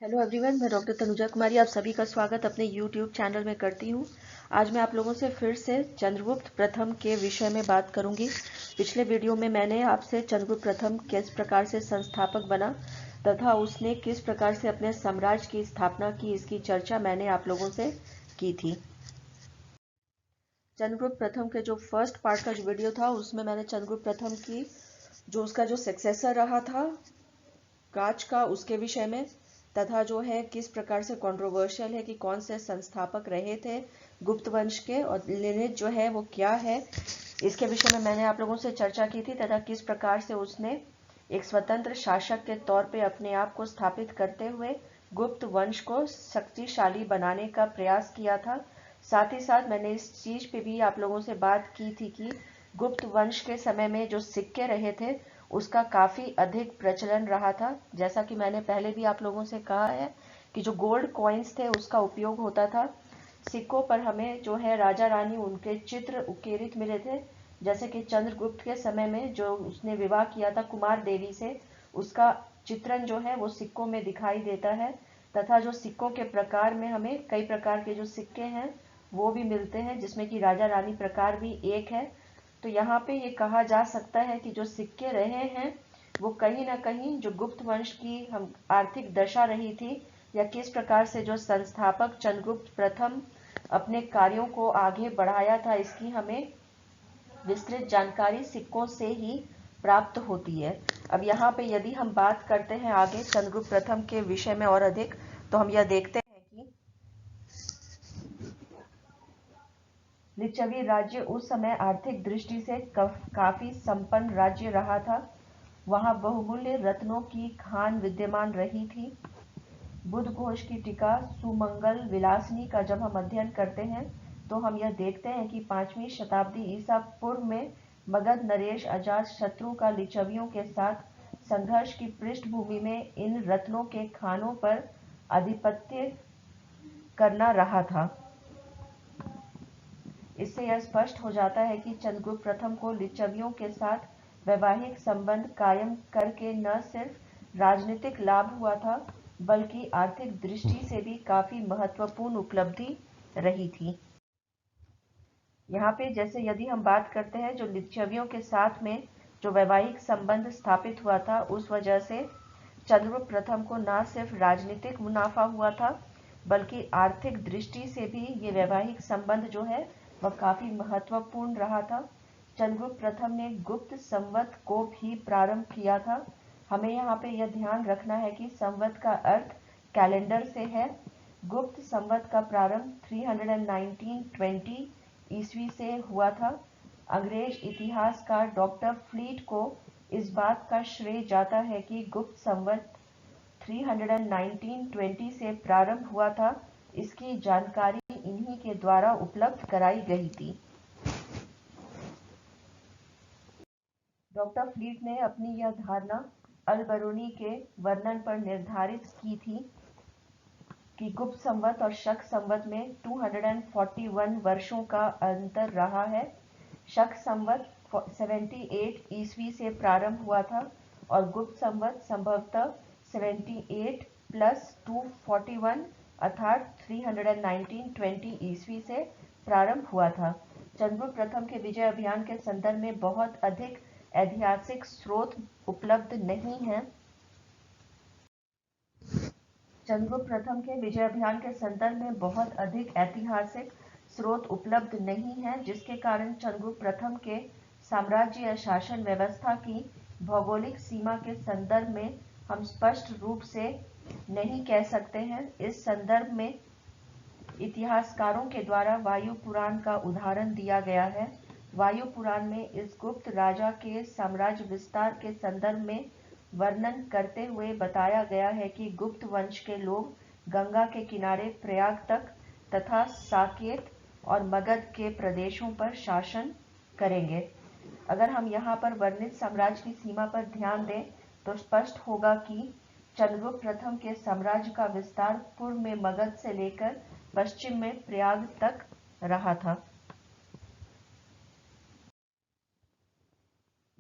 Hello everyone, मैं doctor Tanuja कुमारी आप सभी का स्वागत अपने यूट्यूब चैनल में करती हूँ। आज मैं आप लोगों से फिर से चंद्रगुप्त प्रथम के विषय में बात करूँगी। पिछले वीडियो में मैंने आपसे चंद्रगुप्त प्रथम किस प्रकार से संस्थापक बना तथा उसने किस प्रकार से अपने साम्राज्य की स्थापना की, इसकी चर्चा मैंने आप लोगों से की थी। चंद्रगुप्त प्रथम के जो फर्स्ट पार्ट का जो वीडियो था उसमें मैंने चंद्रगुप्त प्रथम की उसका जो सक्सेसर रहा था काच का, उसके विषय में तथा जो है किस प्रकार से कंट्रोवर्शियल है कि कौन से संस्थापक रहे थे गुप्त वंश के और लिनेज जो है वो क्या है, इसके विषय में मैंने आप लोगों से चर्चा की थी तथा किस प्रकार से उसने एक स्वतंत्र शासक के तौर पे अपने आप को स्थापित करते हुए गुप्त वंश को शक्तिशाली बनाने का प्रयास किया था। साथ ही साथ मैंने इस चीज पे भी आप लोगों से बात की थी कि गुप्त वंश के समय में जो सिक्के रहे थे उसका काफी अधिक प्रचलन रहा था। जैसा कि मैंने पहले भी आप लोगों से कहा है कि जो गोल्ड कॉइन्स थे उसका उपयोग होता था। सिक्कों पर हमें जो है राजा रानी उनके चित्र उकेरित मिले थे, जैसे कि चंद्रगुप्त के समय में जो उसने विवाह किया था कुमार देवी से, उसका चित्रण जो है वो सिक्कों में दिखाई देता है। तथा जो सिक्कों के प्रकार में हमें कई प्रकार के जो सिक्के हैं वो भी मिलते हैं, जिसमें कि राजा रानी प्रकार भी एक है। तो यहाँ पे ये कहा जा सकता है कि जो सिक्के रहे हैं वो कहीं ना कहीं जो गुप्त वंश की हम आर्थिक दशा रही थी या किस प्रकार से जो संस्थापक चंद्रगुप्त प्रथम अपने कार्यों को आगे बढ़ाया था, इसकी हमें विस्तृत जानकारी सिक्कों से ही प्राप्त होती है। अब यहाँ पे यदि हम बात करते हैं आगे चंद्रगुप्त प्रथम के विषय में और अधिक, तो हम यह देखते हैं कि लिच्छवी राज्य उस समय आर्थिक दृष्टि से काफी संपन्न राज्य रहा था। वहां बहुमूल्य रत्नों की खान विद्यमान रही थी। बुध घोष की टीका सुमंगल विलासिनी का जब हम अध्ययन करते हैं तो हम यह देखते हैं कि 5वीं शताब्दी ईसा पूर्व में मगध नरेश अजात शत्रु का लिच्छवियों के साथ संघर्ष की पृष्ठभूमि में इन रत्नों के खानों पर आधिपत्य करना रहा था। इससे यह स्पष्ट हो जाता है कि चंद्रगुप्त प्रथम को लिच्छवियों के साथ वैवाहिक संबंध कायम करके न सिर्फ राजनीतिक लाभ हुआ था बल्कि आर्थिक दृष्टि से भी काफी महत्वपूर्ण उपलब्धि रही थी। यहाँ पे जैसे यदि हम बात करते हैं जो लिच्छवियों के साथ में जो वैवाहिक संबंध स्थापित हुआ था, उस वजह से चंद्रगुप्त प्रथम को न सिर्फ राजनीतिक मुनाफा हुआ था बल्कि आर्थिक दृष्टि से भी ये वैवाहिक संबंध जो है वह काफी महत्वपूर्ण रहा था। चंद्रगुप्त प्रथम ने गुप्त संवत को भी प्रारंभ किया था। हमें यहाँ पे यह ध्यान रखना है कि संवत का अर्थ कैलेंडर से है। गुप्त संवत का प्रारंभ 319-20 ईस्वी से हुआ था। अंग्रेज इतिहासकार डॉक्टर फ्लीट को इस बात का श्रेय जाता है कि गुप्त संवत 319-20 से प्रारंभ हुआ था। इसकी जानकारी इन्हीं के द्वारा उपलब्ध कराई गई थी। डॉक्टर फ्लीट ने अपनी यह धारणा अल-बरूनी के वर्णन पर निर्धारित की थी कि गुप्त संवत और शक संवत में 241 वर्षों का अंतर रहा है। शक संवत 78 ईस्वी से प्रारंभ हुआ था और गुप्त संवत संभवतः 78 प्लस 241 अर्थात 319-20 ईस्वी से प्रारंभ हुआ था। चंद्रगुप्त प्रथम के विजय अभियान के संदर्भ में बहुत अधिक ऐतिहासिक स्रोत उपलब्ध नहीं हैं। चंद्रगुप्त प्रथम के विजय अभियान के संदर्भ में बहुत अधिक ऐतिहासिक स्रोत उपलब्ध नहीं है, जिसके कारण चंद्रगुप्त प्रथम के साम्राज्य या शासन व्यवस्था की भौगोलिक सीमा के संदर्भ में हम स्पष्ट रूप से नहीं कह सकते हैं। इस संदर्भ में इतिहासकारों के द्वारा वायु पुराण का उदाहरण दिया गया है। वायु पुराण में इस गुप्त राजा के साम्राज्य विस्तार के संदर्भ में वर्णन करते हुए बताया गया है कि गुप्त वंश के लोग गंगा के किनारे प्रयाग तक तथा साकेत और मगध के प्रदेशों पर शासन करेंगे। अगर हम यहाँ पर वर्णित साम्राज्य की सीमा पर ध्यान दें तो स्पष्ट होगा कि चंद्रगुप्त प्रथम के साम्राज्य का विस्तार पूर्व में मगध से लेकर पश्चिम में प्रयाग तक रहा था।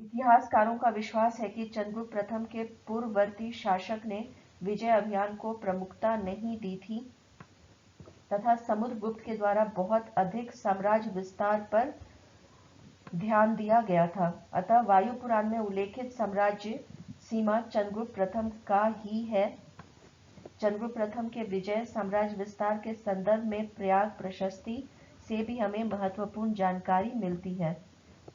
इतिहासकारों का विश्वास है कि चंद्रगुप्त प्रथम के पूर्ववर्ती शासक ने विजय अभियान को प्रमुखता नहीं दी थी तथा समुद्रगुप्त के द्वारा बहुत अधिक साम्राज्य विस्तार पर ध्यान दिया गया था। अतः वायु पुराण में उल्लेखित साम्राज्य सीमा चंद्रगुप्त प्रथम का ही है। चंद्रगुप्त प्रथम के विजय साम्राज्य विस्तार के संदर्भ में प्रयाग प्रशस्ति से भी हमें महत्वपूर्ण जानकारी मिलती है।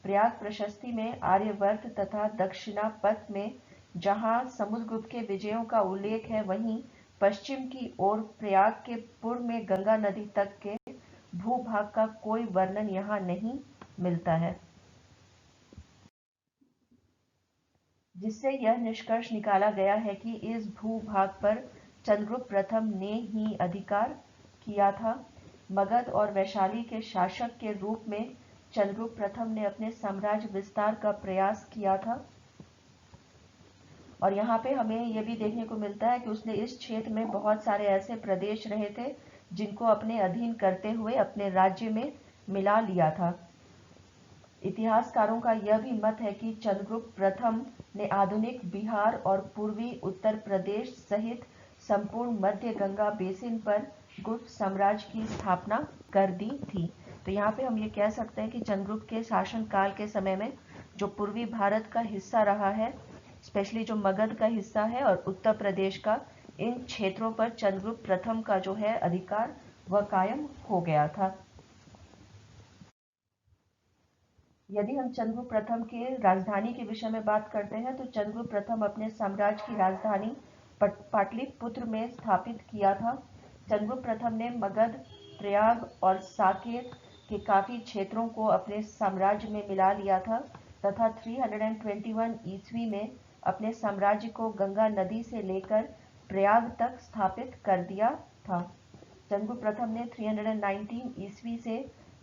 प्रयाग प्रशस्ति में आर्यवर्त तथा दक्षिणापथ में जहां समुद्रगुप्त के विजयों का उल्लेख है, वहीं पश्चिम की ओर प्रयाग के पूर्व में गंगा नदी तक के भूभाग का कोई वर्णन यहाँ नहीं मिलता है, जिससे यह निष्कर्ष निकाला गया है कि इस भूभाग पर चंद्रगुप्त प्रथम ने ही अधिकार किया था। मगध और वैशाली के शासक के रूप में चंद्रगुप्त प्रथम ने अपने साम्राज्य विस्तार का प्रयास किया था और यहाँ पे हमें यह भी देखने को मिलता है कि उसने इस क्षेत्र में बहुत सारे ऐसे प्रदेश रहे थे जिनको अपने अधीन करते हुए अपने राज्य में मिला लिया था। इतिहासकारों का यह भी मत है कि चंद्रगुप्त प्रथम ने आधुनिक बिहार और पूर्वी उत्तर प्रदेश सहित संपूर्ण मध्य गंगा बेसिन पर गुप्त साम्राज्य की स्थापना कर दी थी। तो यहाँ पे हम ये कह सकते हैं कि चंद्रगुप्त के शासन काल के समय में जो पूर्वी भारत का हिस्सा रहा है, स्पेशली जो मगध का हिस्सा है और उत्तर प्रदेश का, इन क्षेत्रों पर चंद्रगुप्त प्रथम का जो है अधिकार वह कायम हो गया था। यदि हम चंद्रगुप्त प्रथम के राजधानी के विषय में बात करते हैं तो चंद्रगुप्त प्रथम अपने साम्राज्य की राजधानी पाटलिपुत्र में स्थापित किया था। चंद्रगुप्त प्रथम ने मगध, प्रयाग और साकेत के काफी क्षेत्रों को अपने साम्राज्य में मिला लिया था तथा 321 ईस्वी में अपने साम्राज्य को गंगा नदी से लेकर प्रयाग तक स्थापित कर दिया था। चंद्रगुप्त प्रथम ने 319 ईस्वी से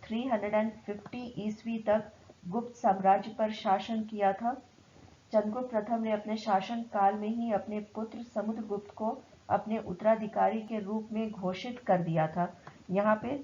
350 ईस्वी तक गुप्त साम्राज्य पर शासन किया था। चंद्रगुप्त प्रथम ने अपने शासन काल में ही अपने पुत्र समुद्रगुप्त को अपने उत्तराधिकारी के रूप में घोषित कर दिया था। यहाँ पे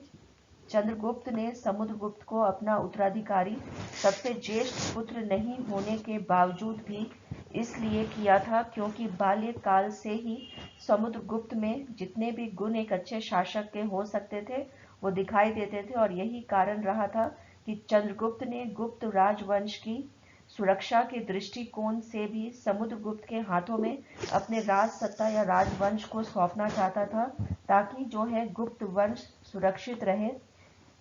चंद्रगुप्त ने समुद्रगुप्त को अपना उत्तराधिकारी सबसे ज्येष्ठ पुत्र नहीं होने के बावजूद भी इसलिए किया था क्योंकि बाल्यकाल से ही समुद्रगुप्त में जितने भी गुण एक अच्छे शासक के हो सकते थे वो दिखाई देते थे और यही कारण रहा था कि चंद्रगुप्त ने गुप्त राजवंश की सुरक्षा के दृष्टिकोण से भी समुद्रगुप्त के हाथों में अपने राज सत्ता या राजवंश को सौंपना चाहता था ताकि जो है गुप्त वंश सुरक्षित रहे।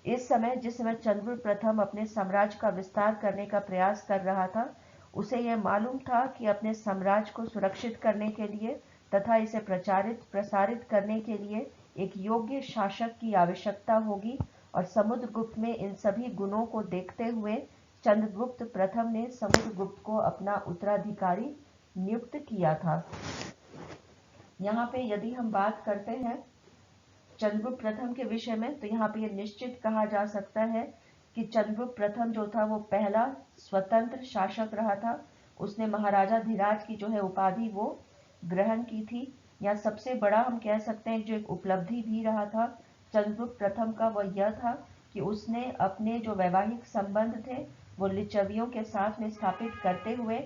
इस समय जिस समय चंद्रगुप्त प्रथम अपने साम्राज्य का विस्तार करने का प्रयास कर रहा था, उसे यह मालूम था कि अपने साम्राज्य को सुरक्षित करने के लिए तथा इसे प्रसारित करने के लिए एक योग्य शासक की आवश्यकता होगी और समुद्रगुप्त में इन सभी गुणों को देखते हुए चंद्रगुप्त प्रथम ने समुद्रगुप्त को अपना उत्तराधिकारी नियुक्त किया था। यहाँ पे यदि हम बात करते हैं चंद्रगुप्त प्रथम के विषय में तो यहाँ पे ये निश्चित कहा जा सकता है कि चंद्रगुप्त प्रथम जो था वो पहला स्वतंत्र शासक रहा था। उसने महाराजा धीराज की जो है उपाधि वो ग्रहण की थी। या सबसे बड़ा हम कह सकते हैं जो एक उपलब्धि भी रहा था चंद्रगुप्त प्रथम का वह यह था कि उसने अपने जो वैवाहिक संबंध थे वो लिच्छवियों के साथ में स्थापित करते हुए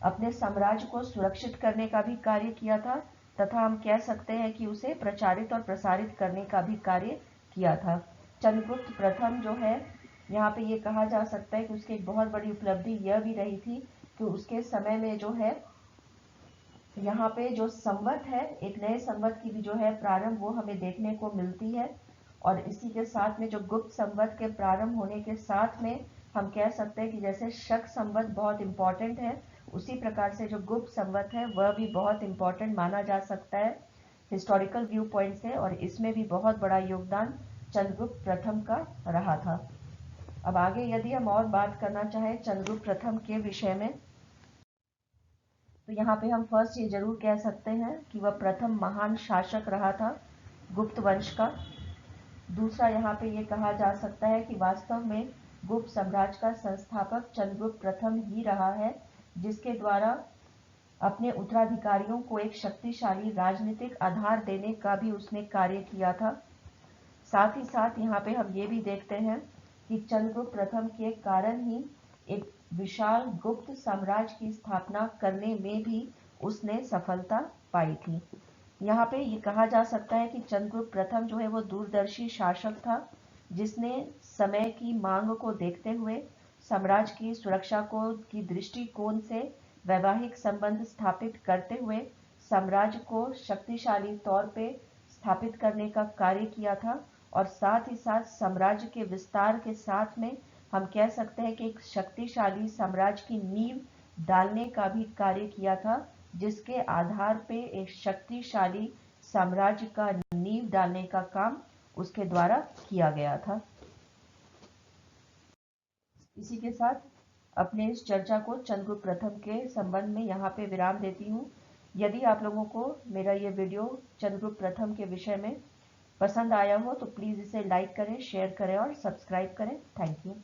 अपने साम्राज्य को सुरक्षित करने का भी कार्य किया था तथा हम कह सकते हैं कि उसे प्रचारित और प्रसारित करने का भी कार्य किया था। चंद्रगुप्त प्रथम जो है यहाँ पे ये कहा जा सकता है कि उसकी एक बहुत बड़ी उपलब्धि यह भी रही थी कि उसके समय में जो है यहाँ पे जो संवत है, एक नए संवत की भी जो है प्रारंभ वो हमें देखने को मिलती है और इसी के साथ में जो गुप्त संवत के प्रारंभ होने के साथ में हम कह सकते हैं कि जैसे शक संवत बहुत इंपॉर्टेंट है, उसी प्रकार से जो गुप्त संवत है वह भी बहुत इंपॉर्टेंट माना जा सकता है हिस्टोरिकल व्यू पॉइंट से और इसमें भी बहुत बड़ा योगदान चंद्रगुप्त प्रथम का रहा था। अब आगे यदि हम और बात करना चाहें चंद्रगुप्त प्रथम के विषय में तो यहाँ पे हम फर्स्ट ये जरूर कह सकते हैं कि वह प्रथम महान शासक रहा था गुप्त वंश का। दूसरा यहाँ पे ये कहा जा सकता है कि वास्तव में गुप्त साम्राज्य का संस्थापक चंद्रगुप्त प्रथम ही रहा है, जिसके द्वारा अपने उत्तराधिकारियों को एक शक्तिशाली राजनीतिक आधार देने का भी उसने कार्य किया था। साथ ही साथ यहाँ पे हम ये भी देखते हैं कि चंद्रगुप्त प्रथम के कारण ही एक विशाल गुप्त साम्राज्य की स्थापना करने में भी उसने सफलता पाई थी। यहाँ पे ये कहा जा सकता है कि चंद्रगुप्त प्रथम जो है वो दूरदर्शी शासक था, जिसने समय की मांग को देखते हुए साम्राज्य की सुरक्षा को की दृष्टिकोण से वैवाहिक संबंध स्थापित करते हुए साम्राज्य को शक्तिशाली तौर पे स्थापित करने का कार्य किया था। और साथ ही साथ साम्राज्य के विस्तार के साथ में हम कह सकते हैं कि एक शक्तिशाली साम्राज्य की नींव डालने का भी कार्य किया था, जिसके आधार पे एक शक्तिशाली साम्राज्य का नींव डालने का काम उसके द्वारा किया गया था। इसी के साथ अपने इस चर्चा को चंद्रगुप्त प्रथम के संबंध में यहाँ पे विराम देती हूँ। यदि आप लोगों को मेरा ये वीडियो चंद्रगुप्त प्रथम के विषय में पसंद आया हो तो प्लीज़ इसे लाइक करें, शेयर करें और सब्सक्राइब करें। Thank you.